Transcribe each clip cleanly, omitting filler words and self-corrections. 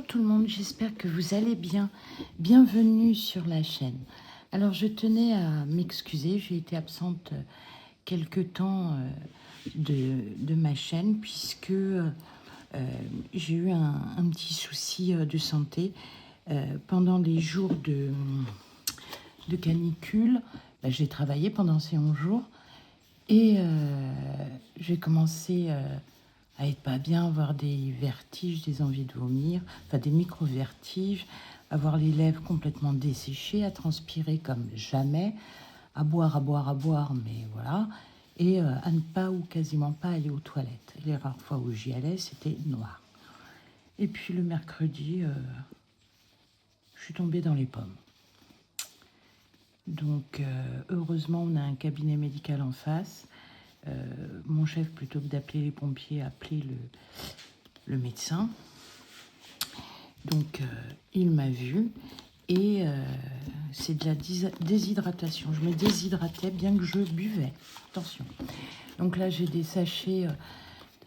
tout le monde, j'espère que vous allez bien. Bienvenue sur la chaîne. Alors je tenais à m'excuser, j'ai été absente quelque temps de ma chaîne puisque j'ai eu un petit souci de santé pendant les jours de canicule. J'ai travaillé pendant ces 11 jours et j'ai commencé à être pas bien, avoir des vertiges, des envies de vomir, enfin des micro-vertiges, avoir les lèvres complètement desséchées, à transpirer comme jamais, à boire, mais voilà, et à ne pas ou quasiment pas aller aux toilettes. Les rares fois où j'y allais, c'était noir. Et puis le mercredi, je suis tombée dans les pommes. Donc heureusement, on a un cabinet médical en face. Mon chef, plutôt que d'appeler les pompiers, a appelé le médecin. Donc, il m'a vu et c'est de la déshydratation. Je me déshydratais bien que je buvais. Attention. Donc là, j'ai des sachets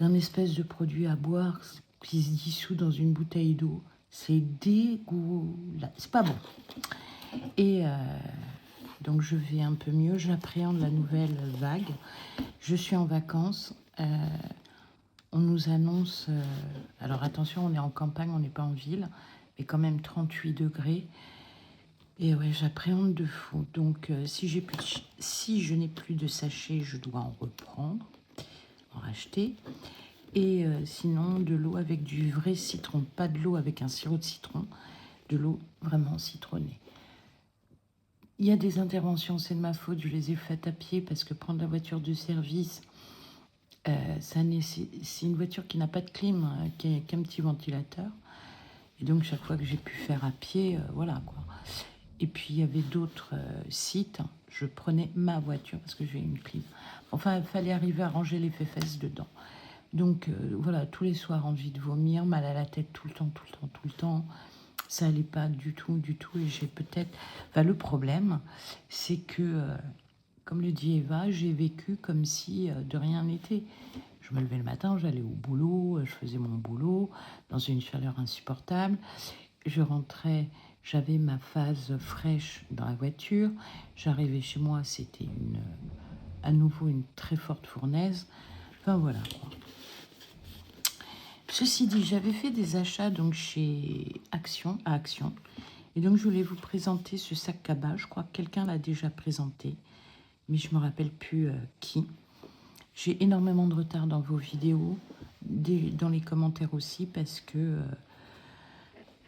d'un espèce de produit à boire qui se dissout dans une bouteille d'eau. C'est dégoûtant. C'est pas bon. Et donc, je vais un peu mieux. J'appréhende la nouvelle vague. Je suis en vacances. On nous annonce, alors attention, on est en campagne, on n'est pas en ville, mais quand même 38 degrés. Et ouais, j'appréhende de fou. Donc, si je n'ai plus de sachets, je dois en reprendre, en racheter. Et sinon, de l'eau avec du vrai citron, pas de l'eau avec un sirop de citron, de l'eau vraiment citronnée. Il y a des interventions, c'est de ma faute, je les ai faites à pied parce que prendre la voiture de service, c'est une voiture qui n'a pas de clim, qu'un petit ventilateur. Et donc, chaque fois que j'ai pu faire à pied, voilà quoi. Et puis, il y avait d'autres sites. Je prenais ma voiture parce que j'ai une clim. Enfin, il fallait arriver à ranger les fesses dedans. Donc, voilà, tous les soirs, envie de vomir, mal à la tête tout le temps. Ça allait pas du tout. Et j'ai peut-être... Enfin, le problème, c'est que... comme le dit Eva, j'ai vécu comme si de rien n'était. Je me levais le matin, j'allais au boulot, je faisais mon boulot dans une chaleur insupportable. Je rentrais, j'avais ma phase fraîche dans la voiture. J'arrivais chez moi, c'était à nouveau une très forte fournaise. Enfin voilà. Ceci dit, j'avais fait des achats donc chez Action, à Action. Et donc je voulais vous présenter ce sac cabas. Je crois que quelqu'un l'a déjà présenté, mais je ne me rappelle plus qui. J'ai énormément de retard dans vos vidéos, dans les commentaires aussi, parce que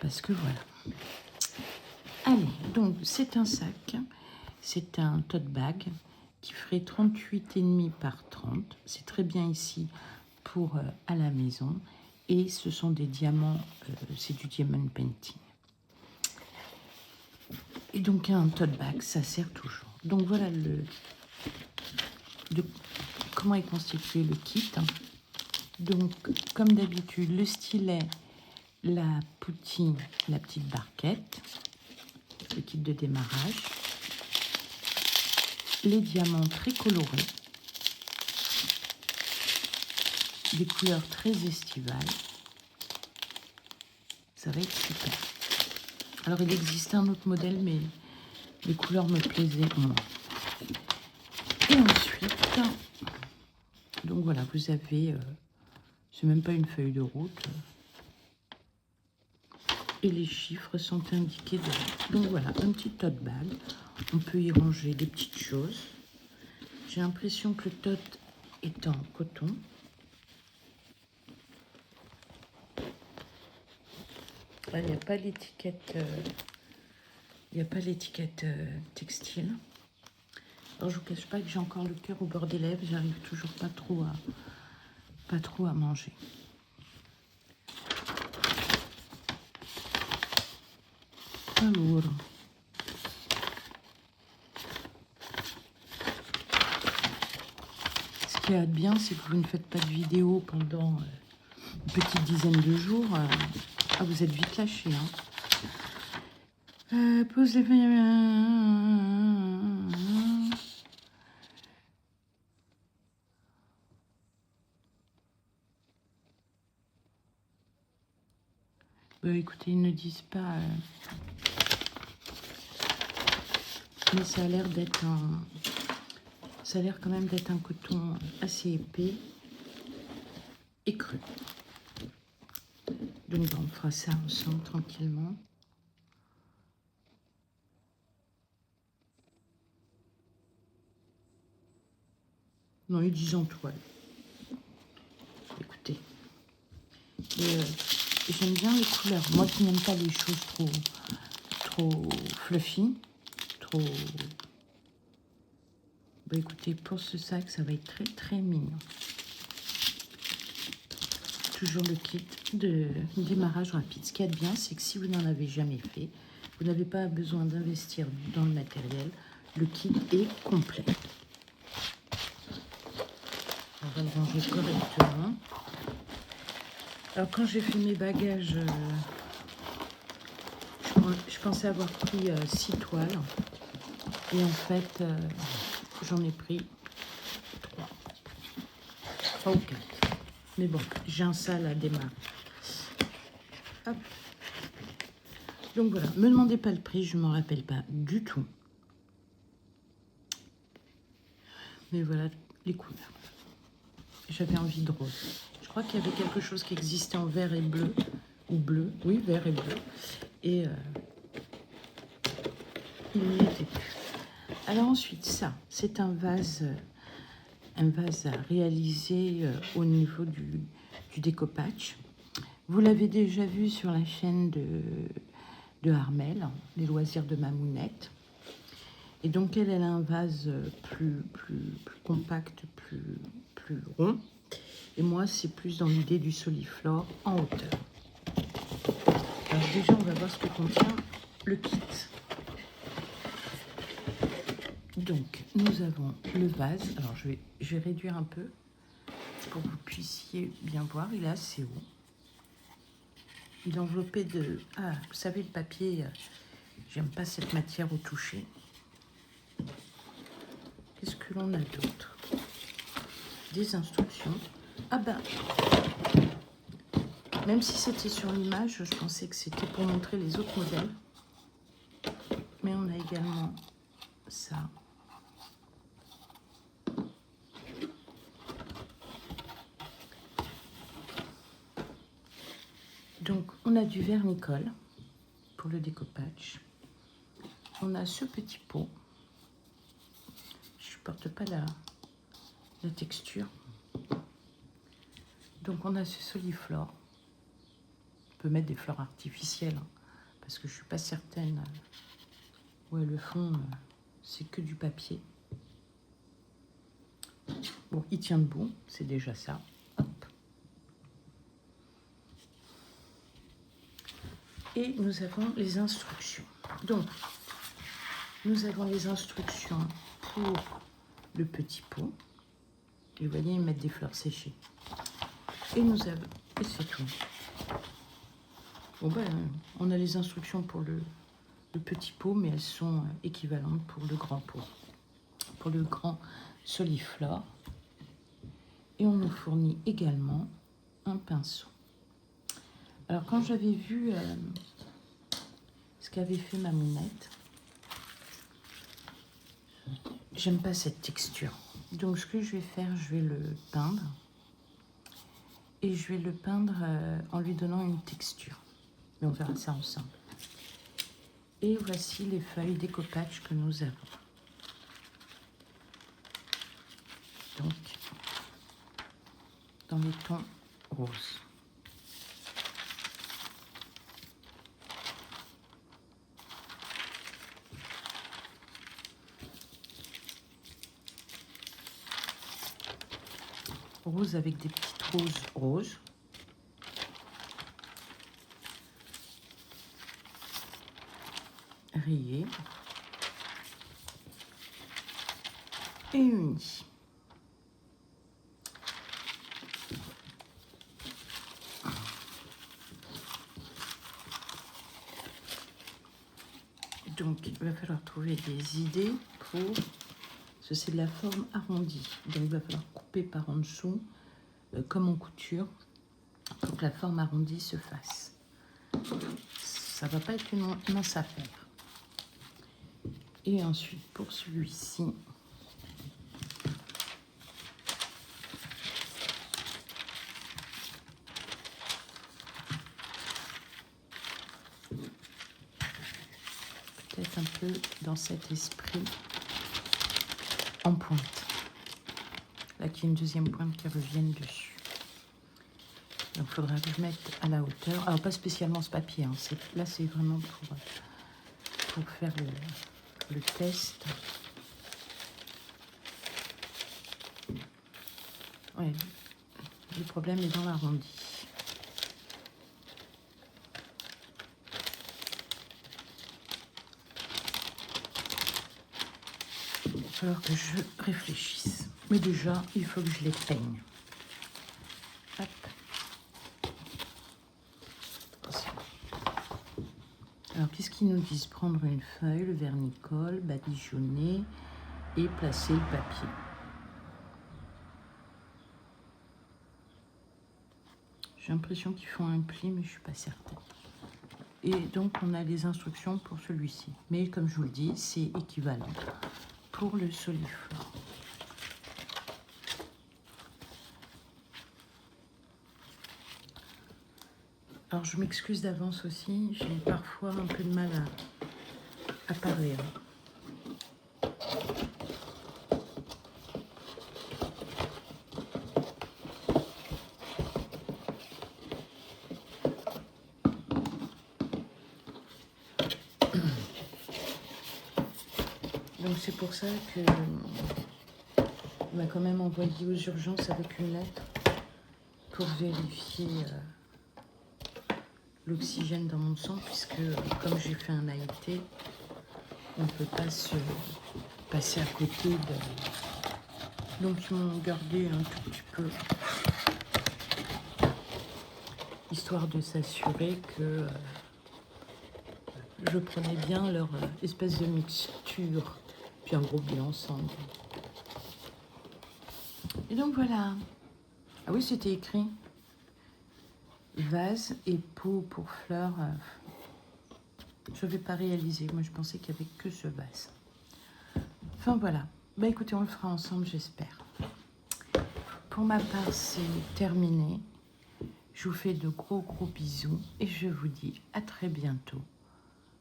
voilà. Allez, donc c'est un sac, c'est un tote bag qui ferait 38,5 par 30. C'est très bien ici pour à la maison. Et ce sont des diamants, c'est du diamond painting. Et donc un tote bag, ça sert toujours. Donc voilà comment est constitué le kit. Donc, comme d'habitude, le stylet, la poutine, la petite barquette, le kit de démarrage, les diamants très colorés, des couleurs très estivales. Ça va être super. Alors, il existait un autre modèle, mais les couleurs me plaisaient moins. Et ensuite, donc voilà, vous avez, c'est même pas une feuille de route. Et les chiffres sont indiqués dedans. Donc voilà, un petit tote bag. On peut y ranger des petites choses. J'ai l'impression que le tote est en coton. Là, il n'y a pas l'étiquette. Il n'y a pas l'étiquette textile. Alors je vous cache pas que j'ai encore le cœur au bord des lèvres. J'arrive toujours pas trop à manger. Alors. Ce qui est bien, c'est que vous ne faites pas de vidéo pendant une petite dizaine de jours. Vous êtes vite lâché. Pose les... Écoutez, ils ne disent pas... mais ça a l'air d'être un... Ça a l'air quand même d'être un coton assez épais et creux. Donc on fera ça ensemble tranquillement. Non, ils disent en toile. Écoutez. J'aime bien les couleurs. Moi qui n'aime pas les choses trop fluffy, trop... écoutez, pour ce sac, ça va être très très mignon. Toujours le kit de démarrage rapide. Ce qu'il y a de bien, c'est que si vous n'en avez jamais fait, vous n'avez pas besoin d'investir dans le matériel. Le kit est complet. On va le ranger correctement. Alors quand j'ai fait mes bagages, je pensais avoir pris 6 toiles. Et en fait, j'en ai pris 3 ou 4. Mais bon, j'ai un sale à démarrer. Hop. Donc voilà, me demandez pas le prix, je ne m'en rappelle pas du tout. Mais voilà les couleurs. J'avais envie de rose. Je crois qu'il y avait quelque chose qui existait en vert et bleu. Ou bleu, oui, vert et bleu. Et il n'y était plus. Alors ensuite, ça, c'est un vase à réaliser au niveau du découpage. Vous l'avez déjà vu sur la chaîne de Armelle, les loisirs de Mamounette. Et donc elle a un vase plus compact, plus rond. Et moi, c'est plus dans l'idée du soliflore en hauteur. Alors déjà, on va voir ce que contient le kit. Donc, nous avons le vase. Alors, je vais réduire un peu pour que vous puissiez bien voir. Il est assez haut. Il est enveloppé de... Ah, vous savez, le papier, j'aime pas cette matière au toucher. Qu'est-ce que l'on a d'autre? Des instructions. Ah ben, même si c'était sur l'image, je pensais que c'était pour montrer les autres modèles. Mais on a également ça. Donc, on a du vernicole pour le découpage. On a ce petit pot. Je ne supporte pas la texture. Donc, on a ce soliflore. On peut mettre des fleurs artificielles, hein, parce que je ne suis pas certaine. Ouais, le fond, c'est que du papier. Bon, il tient debout, c'est déjà ça. Hop. Et nous avons les instructions. Donc, nous avons les instructions pour le petit pot. Et vous voyez, ils mettent des fleurs séchées. Et nous avons... Et c'est tout. Bon ben, on a les instructions pour le petit pot, mais elles sont équivalentes pour le grand pot. Pour le grand soliflore. Et on nous fournit également un pinceau. Alors, quand j'avais vu ce qu'avait fait Mamounette, j'aime pas cette texture. Donc, ce que je vais faire, je vais le peindre. Et je vais le peindre en lui donnant une texture. Mais on verra ça ensemble. Et voici les feuilles découpage que nous avons. Donc, dans les tons roses. Rose avec des petites roses roses. Rayées. Et unies. Donc, il va falloir trouver des idées pour... C'est de la forme arrondie. Donc, il va falloir couper par en dessous, comme en couture, pour que la forme arrondie se fasse. ça va pas être une mince affaire. Et ensuite, pour celui-ci, peut-être un peu dans cet esprit en pointe. Là, qu'il y a une deuxième pointe qui revienne dessus. Donc, il faudra que je mette à la hauteur. Alors, pas spécialement ce papier. Hein. Là, c'est vraiment pour faire le test. Ouais, le problème est dans l'arrondi. Il va falloir que je réfléchisse. Mais déjà, il faut que je les peigne. Hop. Alors, qu'est-ce qu'ils nous disent? Prendre une feuille, le vernicole, badigeonner et placer le papier. J'ai l'impression qu'ils font un pli, mais je ne suis pas certaine. Et donc, on a les instructions pour celui-ci. Mais comme je vous le dis, c'est équivalent pour le Soliflore. Alors, je m'excuse d'avance aussi. J'ai parfois un peu de mal à parler. Donc c'est pour ça que on m'a quand même envoyé aux urgences avec une lettre pour vérifier l'oxygène dans mon sang, puisque comme j'ai fait un AIT, on ne peut pas se passer à côté de... Donc ils m'ont gardé un tout petit peu, histoire de s'assurer que je prenais bien leur espèce de mixture, puis un gros bilan ensemble. Et donc voilà. Ah oui, c'était écrit vase et pot pour fleurs. Je ne vais pas réaliser. Moi, je pensais qu'il n'y avait que ce vase. Enfin, voilà. Bah écoutez, on le fera ensemble, j'espère. Pour ma part, c'est terminé. Je vous fais de gros bisous et je vous dis à très bientôt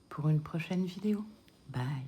pour une prochaine vidéo. Bye.